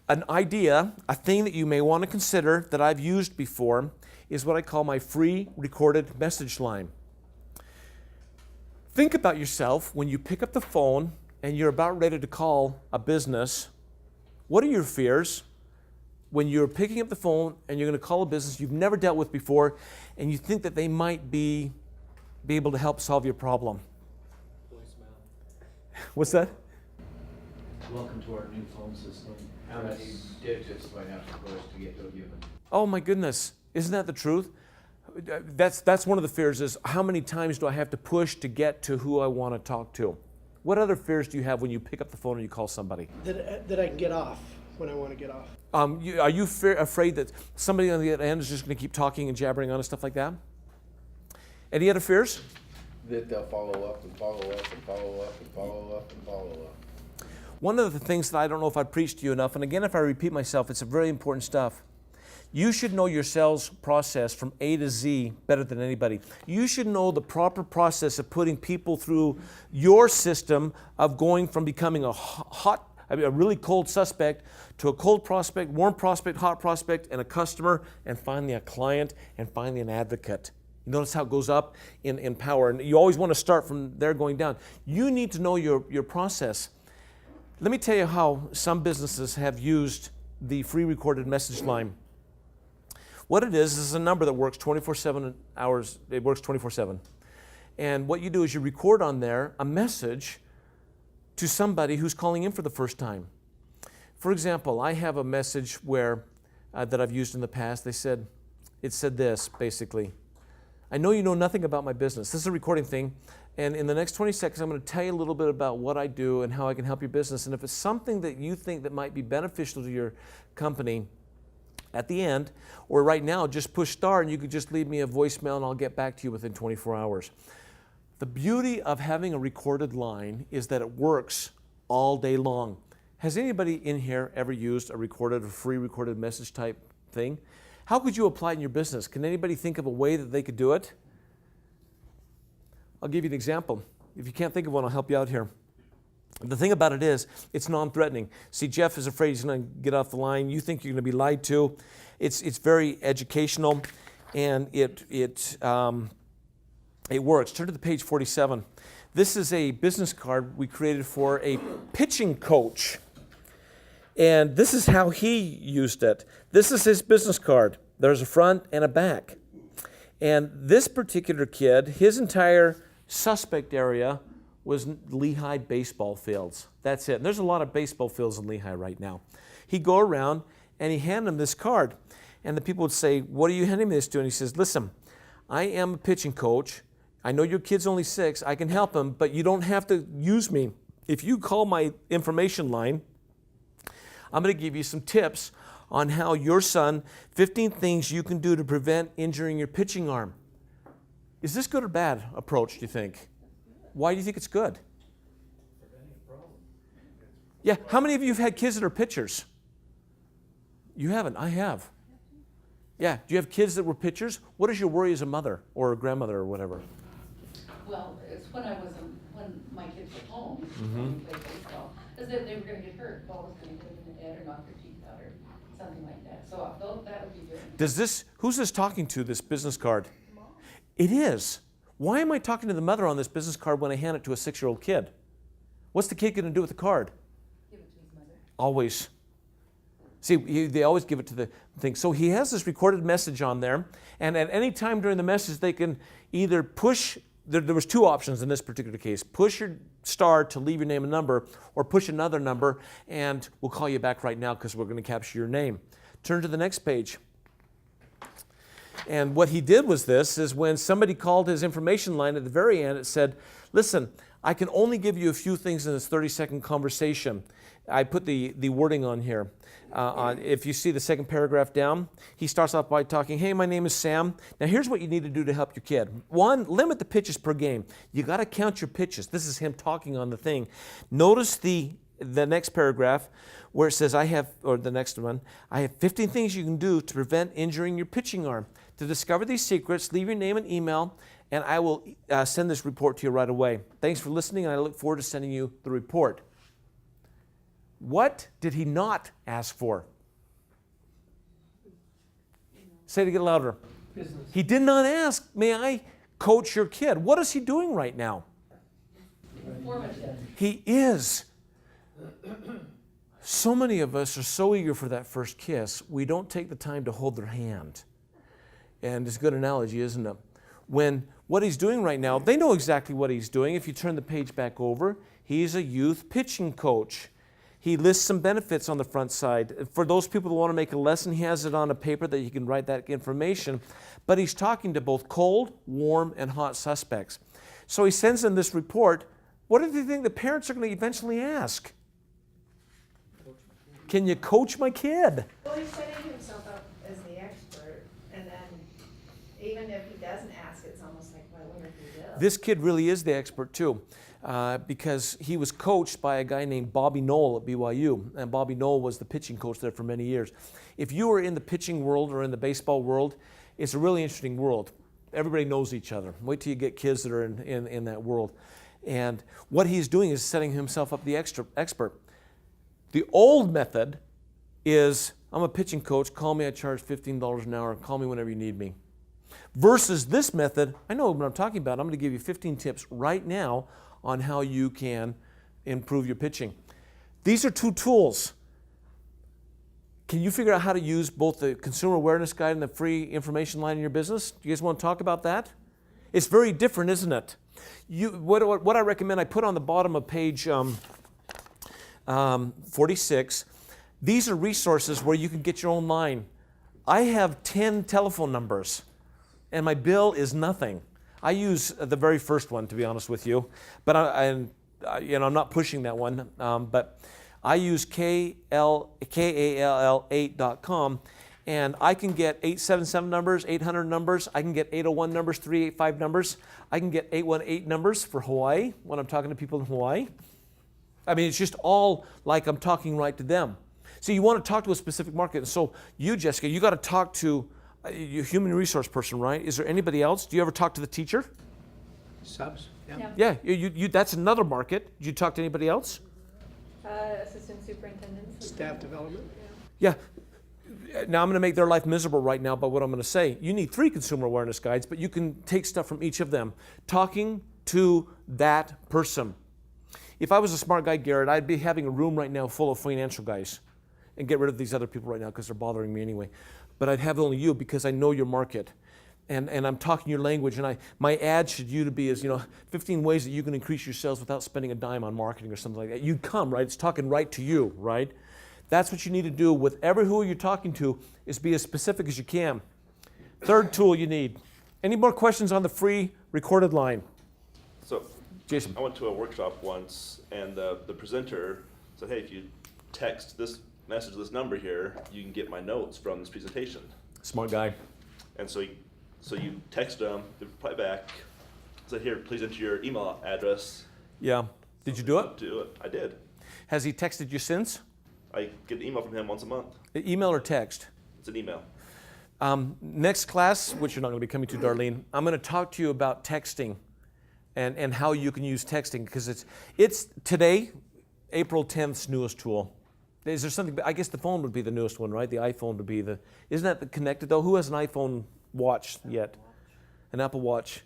An idea, a thing that you may want to consider that I've used before is what I call my free recorded message line. Think about yourself when you pick up the phone and you're about ready to call a business. What are your fears when you're picking up the phone and you're going to call a business you've never dealt with before and you think that they might be able to help solve your problem? Voicemail. What's that? Welcome to our new phone system. How many digits do I have to push to get to a human? Oh my goodness, isn't that the truth? That's one of the fears, is how many times do I have to push to get to who I want to talk to? What other fears do you have when you pick up the phone and you call somebody? That I can get off when I want to get off. Are you afraid that somebody on the other end is just going to keep talking and jabbering on and stuff like that? Any other fears? That they'll follow up and follow up and follow up and follow up and follow up. One of the things that I don't know if I preached to you enough, and again, if I repeat myself, it's a very important stuff. You should know your sales process from A to Z better than anybody. You should know the proper process of putting people through your system of going from becoming a really cold suspect to a cold prospect, warm prospect, hot prospect, and a customer, and finally a client, and finally an advocate. You notice how it goes up in power, and you always want to start from there going down. You need to know your process. Let me tell you how some businesses have used the free recorded message line. What it is a number that works 24/7 hours. It works 24/7. And what you do is you record on there a message to somebody who's calling in for the first time. For example, I have a message that I've used in the past. It said this, basically: I know you know nothing about my business. This is a recording thing. And in the next 20 seconds, I'm going to tell you a little bit about what I do and how I can help your business. And if it's something that you think that might be beneficial to your company, at the end, or right now, just push star and you could just leave me a voicemail and I'll get back to you within 24 hours. The beauty of having a recorded line is that it works all day long. Has anybody in here ever used a free recorded message type thing? How could you apply it in your business? Can anybody think of a way that they could do it? I'll give you an example. If you can't think of one, I'll help you out here. The thing about it is, it's non-threatening. See, Jeff is afraid he's going to get off the line. You think you're going to be lied to. It's very educational, and it works. Turn to the page 47. This is a business card we created for a pitching coach, and this is how he used it. This is his business card. There's a front and a back. And this particular kid, his entire suspect area was Lehigh baseball fields. That's it. And there's a lot of baseball fields in Lehigh right now. He'd go around and he handed him this card. And the people would say, what are you handing me this to? And he says, listen, I am a pitching coach. I know your kid's only 6. I can help him, but you don't have to use me. If you call my information line, I'm going to give you some tips on how your son, 15 things you can do to prevent injuring your pitching arm. Is this good or bad approach, do you think? Why do you think it's good? Yeah, how many of you have had kids that are pitchers? You haven't, I have. Yeah, do you have kids that were pitchers? What is your worry as a mother or a grandmother or whatever? Well, it's when my kids were home, when we played baseball, is that they were going to get hurt. Ball was going to hit them in the head or knock their teeth out or something like that. So that would be good. Who's this talking to, this business card? Mom? It is. Why am I talking to the mother on this business card when I hand it to a 6-year-old kid? What's the kid going to do with the card? Give it to his mother. Always. See, they always give it to the thing. So he has this recorded message on there, and at any time during the message, they can either push, there was 2 options in this particular case, push your star to leave your name and number, or push another number, and we'll call you back right now because we're going to capture your name. Turn to the next page. And what he did was this, is when somebody called his information line at the very end, it said, listen, I can only give you a few things in this 30-second conversation. I put the wording on here. If you see the second paragraph down, he starts off by talking, hey, my name is Sam. Now here's what you need to do to help your kid. 1, limit the pitches per game. You got to count your pitches. This is him talking on the thing. Notice the next paragraph where it says, the next one, I have 15 things you can do to prevent injuring your pitching arm. To discover these secrets, leave your name and email, and I will send this report to you right away. Thanks for listening, and I look forward to sending you the report. What did he not ask for? Say it again louder. Business. He did not ask, may I coach your kid? What is he doing right now? Informative. He is. So many of us are so eager for that first kiss, we don't take the time to hold their hand. And it's a good analogy, isn't it? When what he's doing right now, they know exactly what he's doing. If you turn the page back over, he's a youth pitching coach. He lists some benefits on the front side. For those people who want to make a lesson, he has it on a paper that you can write that information. But he's talking to both cold, warm, and hot suspects. So he sends them this report. What do you think the parents are going to eventually ask? Can you coach my kid? Well, he's setting himself up as the expert, and then even if he doesn't ask, it's almost like, well, I wonder if he will. This kid really is the expert too, because he was coached by a guy named Bobby Knoll at BYU, and Bobby Knoll was the pitching coach there for many years. If you are in the pitching world or in the baseball world, it's a really interesting world. Everybody knows each other. Wait till you get kids that are in that world. And what he's doing is setting himself up the expert. The old method is, I'm a pitching coach, call me, I charge $15 an hour, call me whenever you need me. Versus this method, I know what I'm talking about, I'm going to give you 15 tips right now on how you can improve your pitching. These are two tools. Can you figure out how to use both the consumer awareness guide and the free information line in your business? Do you guys want to talk about that? It's very different, isn't it? What I recommend, I put on the bottom of page 46, these are resources where you can get your own line. I have 10 telephone numbers, and my bill is nothing. I use the very first one, to be honest with you, but I'm not pushing that one. But I use KALL8.com, and I can get 877 numbers, 800 numbers. I can get 801 numbers, 385 numbers. I can get 818 numbers for Hawaii when I'm talking to people in Hawaii. I mean, it's just all like I'm talking right to them. So you want to talk to a specific market. And so you, Jessica, you got to talk to a human resource person, right? Is there anybody else? Do you ever talk to the teacher? Subs. Yeah. Yeah, that's another market. Did you talk to anybody else? Assistant superintendents. Staff development. Yeah. Now I'm going to make their life miserable right now by what I'm going to say. You need 3 consumer awareness guides, but you can take stuff from each of them. Talking to that person. If I was a smart guy, Garrett, I'd be having a room right now full of financial guys and get rid of these other people right now because they're bothering me anyway. But I'd have only you because I know your market. And I'm talking your language, and my ad should you to be is 15 ways that you can increase your sales without spending a dime on marketing or something like that. You'd come, right? It's talking right to you, right? That's what you need to do with who you're talking to, is be as specific as you can. Third tool you need. Any more questions on the free recorded line? So, Jason. I went to a workshop once, and the presenter said, hey, if you text this message to this number here, you can get my notes from this presentation. Smart guy. And so you text them, they reply back, said, here, please enter your email address. Yeah. Did you do it? Do it. I did. Has he texted you since? I get an email from him once a month. Email or text? It's an email. Next class, which you're not going to be coming to, Darlene, I'm going to talk to you about texting and how you can use texting, because it's today, April 10th's newest tool. Is there something, I guess the phone would be the newest one, right? The iPhone would be isn't that connected though? Who has an iPhone watch yet? An Apple Watch?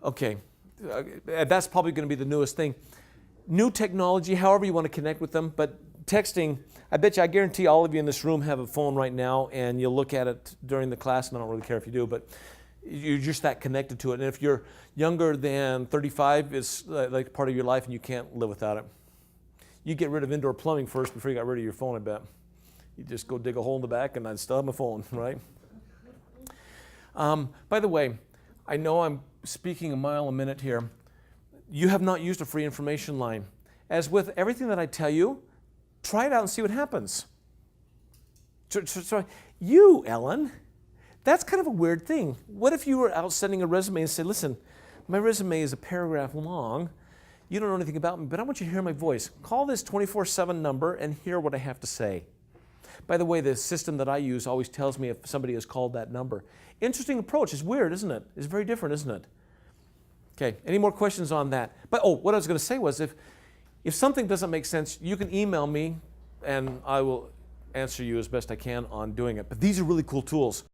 Okay, that's probably going to be the newest thing. New technology, however you want to connect with them, but texting, I guarantee all of you in this room have a phone right now, and you'll look at it during the class, and I don't really care if you do, but you're just that connected to it. And if you're younger than 35, it's like part of your life, and you can't live without it. You get rid of indoor plumbing first before you got rid of your phone, I bet. You just go dig a hole in the back, and I'd still have my phone, right? By the way, I know I'm speaking a mile a minute here. You have not used a free information line. As with everything that I tell you, try it out and see what happens. So you, Ellen, that's kind of a weird thing. What if you were out sending a resume and said, listen, my resume is a paragraph long. You don't know anything about me, but I want you to hear my voice. Call this 24/7 number and hear what I have to say. By the way, the system that I use always tells me if somebody has called that number. Interesting approach. It's weird, isn't it? It's very different, isn't it? Okay, any more questions on that? But what I was going to say was, if If something doesn't make sense, you can email me and I will answer you as best I can on doing it. But these are really cool tools.